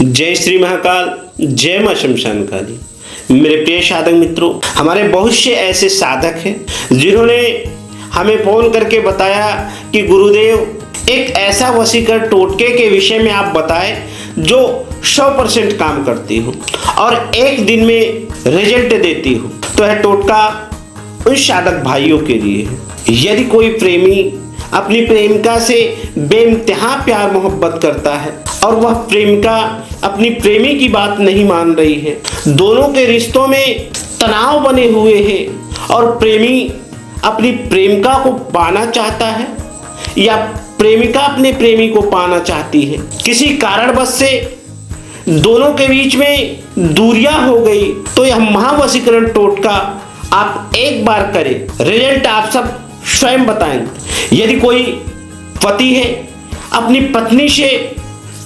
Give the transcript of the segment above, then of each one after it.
जय श्री महाकाल, जय मां शमशान काली। मेरे प्रिय साधक मित्रों, हमारे बहुत से ऐसे साधक हैं जिन्होंने हमें फोन करके बताया कि गुरुदेव एक ऐसा वशीकरण टोटके के विषय में आप बताएं जो 100% काम करती हूँ और एक दिन में रिजल्ट देती हूँ। तो यह टोटका उन साधक भाइयों के लिए है। यदि कोई प्रेमी अपनी प्रेमिका से बेइंतहा प्यार मोहब्बत करता है और वह प्रेमिका अपनी प्रेमी की बात नहीं मान रही है, दोनों के रिश्तों में तनाव बने हुए हैं और प्रेमी अपनी प्रेमिका को पाना चाहता है या प्रेमिका अपने प्रेमी को पाना चाहती है, किसी कारणवश से दोनों के बीच में दूरियां हो गई, तो यह महावशीकरण टोटका आप एक बार करें, रिजल्ट आप सब स्वयं बताएंगे। यदि कोई पति है अपनी पत्नी से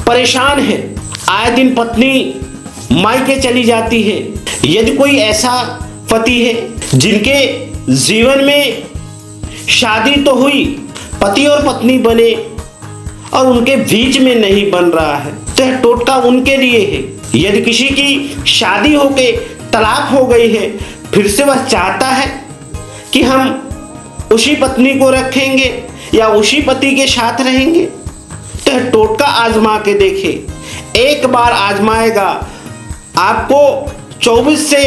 परेशान है, आए दिन पत्नी मायके चली जाती है, यदि कोई ऐसा पति है जिनके जीवन में शादी तो हुई, पति और पत्नी बने और उनके बीच में नहीं बन रहा है, तो यह टोटका उनके लिए है। यदि किसी की शादी होके तलाक हो गई है, फिर से वह चाहता है कि हम उसी पत्नी को रखेंगे या उसी पति के साथ रहेंगे, तो यह टोटका आजमा के देखें। एक बार आजमाएगा, आपको 24 से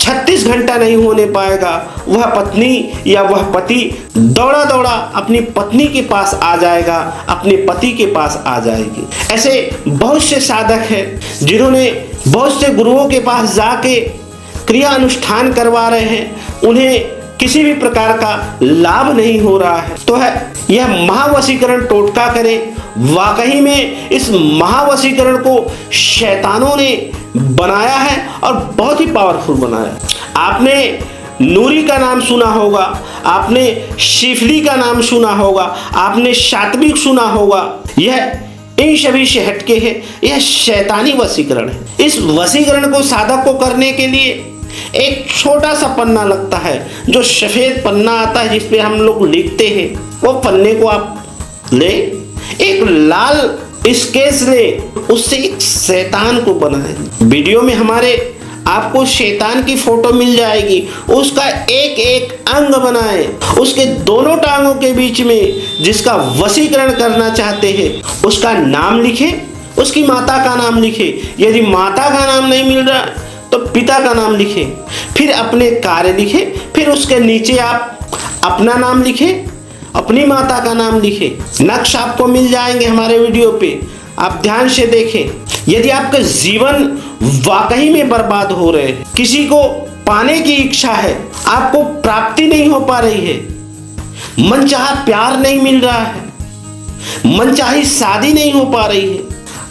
36 घंटा नहीं होने पाएगा, वह पत्नी या वह पति दौड़ा दौड़ा अपनी पत्नी के पास आ जाएगा, अपने पति के पास आ जाएगी। ऐसे बहुत से साधक हैं जिन्होंने बहुत से गुरुओं के पास जाके क्रिया अनुष्ठान करवा रहे हैं, उन्हें किसी भी प्रकार का लाभ नहीं हो रहा है। तो है यह महावशीकरण टोटका करें। वाकई में इस महावशीकरण को शैतानों ने बनाया है और बहुत ही पावरफुल बनाया। आपने नूरी का नाम सुना होगा, आपने शिफली का नाम सुना होगा, आपने सात्विक सुना होगा। यह इन सभी से हटके है, यह शैतानी वशीकरण है। इस वशीकरण को साधक को करने के लिए एक छोटा सा पन्ना लगता है, जो सफेद पन्ना आता है जिसपे हम लोग लिखते हैं, वो पन्ने को आप ले, एक लाल स्केच ले, उससे एक शैतान को बनाएं। वीडियो में हमारे आपको शैतान की फोटो मिल जाएगी, उसका एक एक अंग बनाएं, उसके दोनों टांगों के बीच में जिसका वशीकरण करना चाहते हैं उसका नाम लिखें, उसकी माता का नाम लिखें। यदि माता का नाम नहीं मिल रहा तो पिता का नाम लिखें, फिर अपने कार्य लिखें, फिर उसके नीचे आप अपना नाम लिखें, अपनी माता का नाम लिखें। नक्श आपको मिल जाएंगे हमारे वीडियो पे, आप ध्यान से देखें। यदि आपका जीवन वाकई में बर्बाद हो रहे हैं, किसी को पाने की इच्छा है, आपको प्राप्ति नहीं हो पा रही है, मनचाहा प्यार नहीं मिल रहा है, मनचाही शादी नहीं हो पा रही है,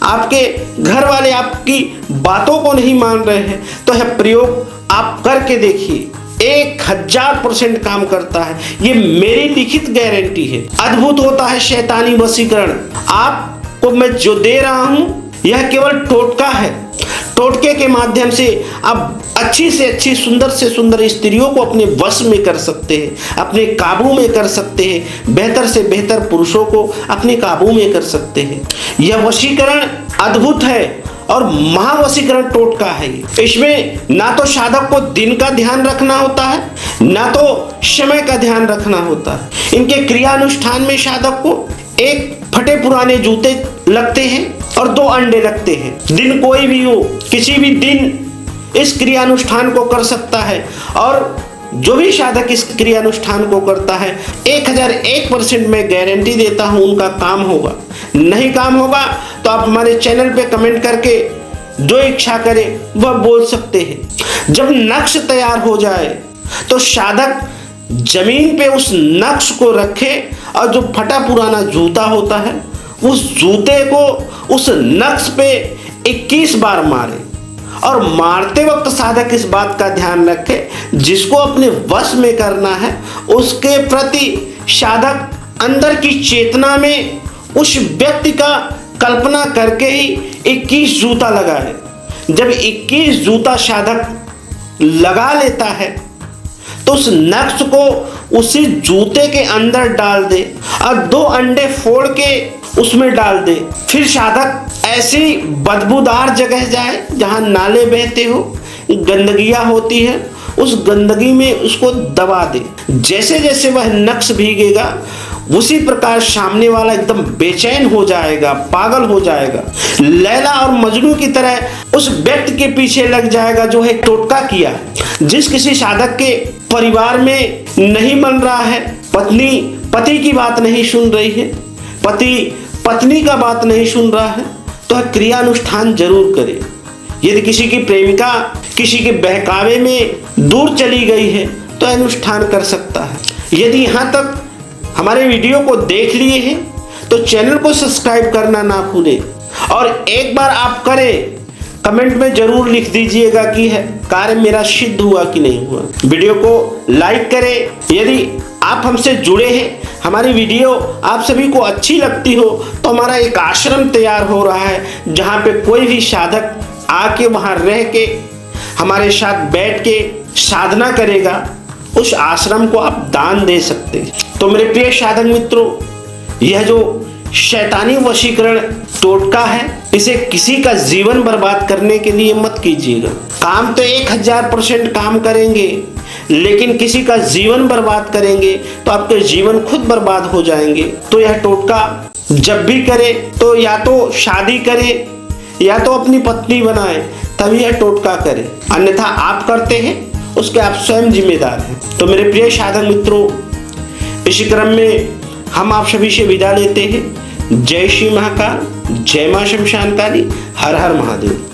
आपके घर वाले आपकी बातों को नहीं मान रहे हैं, तो यह प्रयोग आप करके देखिए, 1000% काम करता है। ये मेरी लिखित गारंटी है। अद्भुत होता है शैतानी वशीकरण। आपको मैं जो दे रहा हूं यह केवल टोटका है। टोटके के माध्यम से आप अच्छी से अच्छी, सुंदर से सुंदर स्त्रियों को अपने वश में कर सकते हैं, अपने काबू में कर सकते हैं, बेहतर से बेहतर पुरुषों को अपने काबू में कर सकते हैं। यह वशीकरण अद्भुत है और महावशीकरण टोटका है। इसमें ना तो साधक को दिन का ध्यान रखना होता है, ना तो समय का ध्यान रखना होता है। इनके क्रियानुष्ठान में साधक को एक फटे पुराने जूते लगते हैं और 2 अंडे लगते हैं। दिन कोई भी हो, किसी भी दिन इस क्रियानुष्ठान को कर सकता है और जो भी साधक इस क्रियानुष्ठान को करता है 1001% मैं गारंटी देता हूं उनका काम होगा। नहीं काम होगा तो आप हमारे चैनल पे कमेंट करके जो इच्छा करें वह बोल सकते हैं। जब नक्श तैयार हो जाए तो साधक जमीन पे उस नक्श को रखे और जो फटा पुराना जूता होता है उस जूते को उस नक्श पे 21 बार मारे और मारते वक्त साधक इस बात का ध्यान रखे, जिसको अपने वश में करना है उसके प्रति साधक अंदर की चेतना में उस व्यक्ति का कल्पना करके ही 21 जूता लगाए। जब 21 जूता साधक लगा लेता है तो उस नक्श को उसी जूते के अंदर डाल दे और 2 अंडे फोड़ के उसमें डाल दे। फिर साधक ऐसी बदबूदार जगह जाए जहां नाले बहते हो, गंदगियां होती है, उस गंदगी में उसको दबा दे। जैसे जैसे वह नक्श भीगेगा उसी प्रकार सामने वाला एकदम बेचैन हो जाएगा, पागल हो जाएगा, लैला और मजनू की तरह उस व्यक्ति के पीछे लग जाएगा जो है टोटका किया। जिस किसी साधक के परिवार में नहीं बन रहा है, पत्नी पति की बात नहीं सुन रही है, पति पत्नी का बात नहीं सुन रहा है, तो क्रियानुष्ठान जरूर करे। यदि किसी की प्रेमिका किसी के बहकावे में दूर चली गई है तो अनुष्ठान कर सकता है। यदि यहाँ तक हमारे वीडियो को देख लिए हैं तो चैनल को सब्सक्राइब करना ना भूलें, और एक बार आप करें कमेंट में जरूर लिख दीजिएगा कि है कार्य मेरा सिद्ध हुआ कि नहीं हुआ। वीडियो को लाइक करें। यदि आप हमसे जुड़े हैं, हमारी वीडियो आप सभी को अच्छी लगती हो, तो हमारा एक आश्रम तैयार हो रहा है जहाँ पे कोई भी साधक आके वहाँ रह के हमारे साथ बैठ के साधना करेगा। उस आश्रम को आप दान दे सकते हैं। तो मेरे प्रिय साधक मित्रों, यह जो शैतानी वशीकरण टोटका है, इसे किसी का जीवन बर्बाद करने के लिए मत कीजिएगा। काम तो 1000% काम करेंगे, लेकिन किसी का जीवन बर्बाद करेंगे तो आपके जीवन खुद बर्बाद हो जाएंगे। तो यह टोटका जब भी करे तो या तो शादी करे या तो अपनी पत्नी बनाए, तभी यह टोटका करे, अन्यथा आप करते हैं उसके आप स्वयं जिम्मेदार हैं। तो मेरे प्रिय साधक मित्रों, इसी क्रम में हम आप सभी से विदा लेते हैं। जय श्री महाकाल, जय मां शमशान काली, हर हर महादेव।